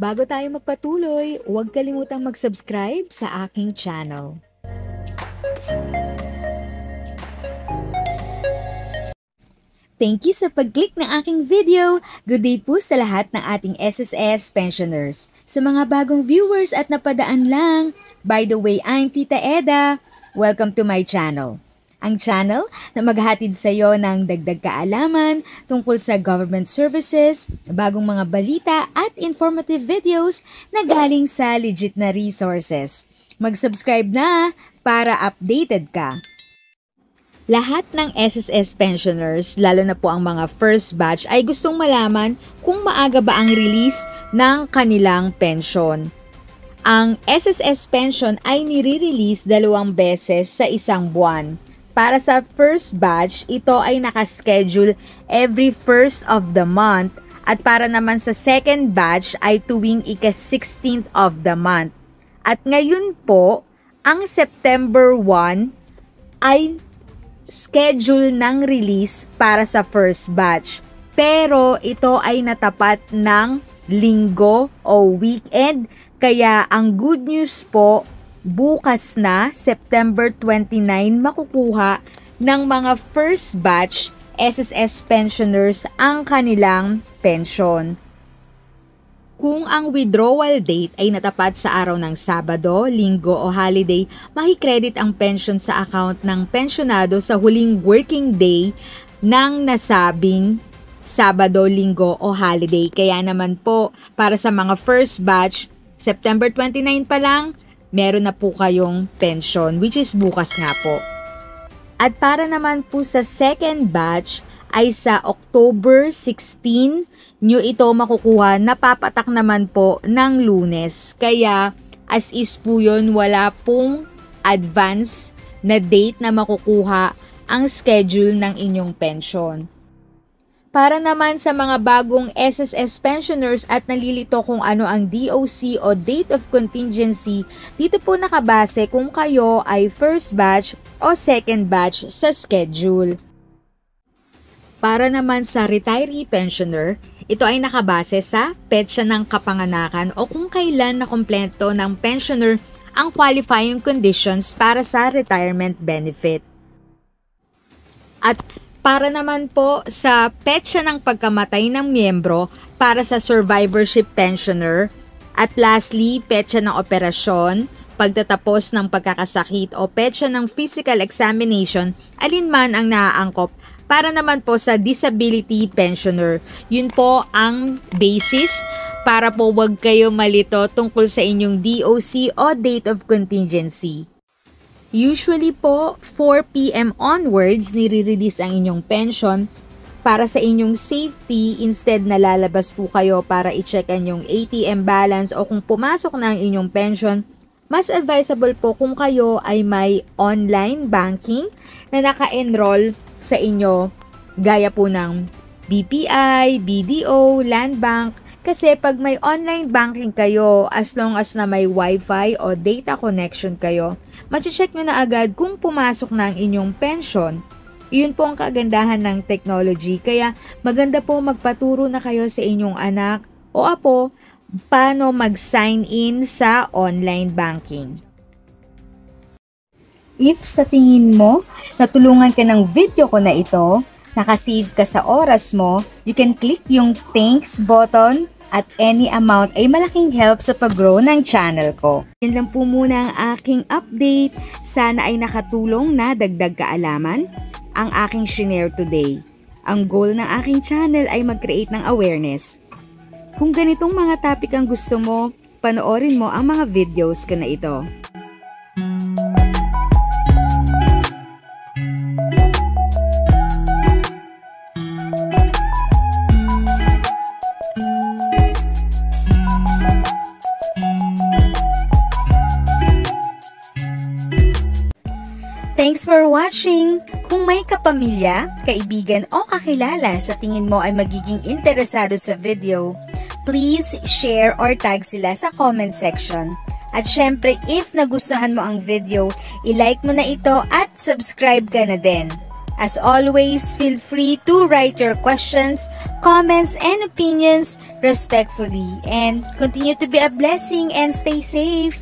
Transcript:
Bago tayo magpatuloy, huwag kalimutang mag-subscribe sa aking channel. Thank you sa pag-click ng aking video. Good day po sa lahat ng ating SSS pensioners. Sa mga bagong viewers at napadaan lang, by the way, I'm Tita Eda. Welcome to my channel. Ang channel na maghahatid sa iyo ng dagdag kaalaman tungkol sa government services, bagong mga balita at informative videos na galing sa legit na resources. Mag-subscribe na para updated ka. Lahat ng SSS pensioners, lalo na po ang mga first batch, ay gustong malaman kung maaga ba ang release ng kanilang pension. Ang SSS pension ay nire-release 2 beses sa isang buwan. Para sa first batch, ito ay nakaschedule every first of the month at para naman sa second batch ay tuwing ika-16th of the month. At ngayon po, ang September 1 ay schedule ng release para sa first batch. Pero ito ay natapat ng linggo o weekend, kaya ang good news po, bukas na, September 29, makukuha ng mga first batch SSS pensioners ang kanilang pension. Kung ang withdrawal date ay natapat sa araw ng Sabado, Linggo o holiday, makikredit ang pension sa account ng pensionado sa huling working day ng nasabing Sabado, Linggo o holiday. Kaya naman po, para sa mga first batch, September 29 pa lang, meron na po kayong pension, which is bukas nga po. At para naman po sa second batch ay sa October 16 nyo ito makukuha, napapatak naman po ng Lunes. Kaya as is po yun, wala pong advance na date na makukuha ang schedule ng inyong pension. Para naman sa mga bagong SSS pensioners at nalilito kung ano ang DOC o Date of Contingency, dito po nakabase kung kayo ay first batch o second batch sa schedule. Para naman sa retiree pensioner, ito ay nakabase sa petsa ng kapanganakan o kung kailan nakumpleto ng pensioner ang qualifying conditions para sa retirement benefit. At para naman po sa petsa ng pagkamatay ng miyembro para sa survivorship pensioner. At lastly, petsa ng operasyon, pagtatapos ng pagkakasakit o petsa ng physical examination, alinman ang naaangkop para naman po sa disability pensioner. Yun po ang basis para po wag kayo malito tungkol sa inyong DOC o Date of Contingency. Usually po, 4 p.m. onwards, nire-release ang inyong pension para sa inyong safety. Instead na lalabas po kayo para i-check ang inyong ATM balance o kung pumasok na ang inyong pension, mas advisable po kung kayo ay may online banking na naka-enroll sa inyo gaya po ng BPI, BDO, Land Bank. Kasi pag may online banking kayo, as long as na may Wi-Fi o data connection kayo, mache-check nyo na agad kung pumasok na ang inyong pension. Iyon po ang kagandahan ng technology. Kaya maganda po magpaturo na kayo sa inyong anak o apo paano mag-sign in sa online banking. If sa tingin mo, natulungan ka ng video ko na ito, nakasave ka sa oras mo, you can click yung thanks button at any amount ay malaking help sa pag-grow ng channel ko. Yan lang po muna ang aking update. Sana ay nakatulong na dagdag kaalaman ang aking shinare today. Ang goal ng aking channel ay mag-create ng awareness. Kung ganitong mga topic ang gusto mo, panoorin mo ang mga videos ko na ito. Thanks for watching! Kung may kapamilya, kaibigan o kakilala sa tingin mo ay magiging interesado sa video, please share or tag sila sa comment section. At syempre, if nagustuhan mo ang video, i-like mo na ito at subscribe ka na din. As always, feel free to write your questions, comments, and opinions respectfully. And continue to be a blessing and stay safe.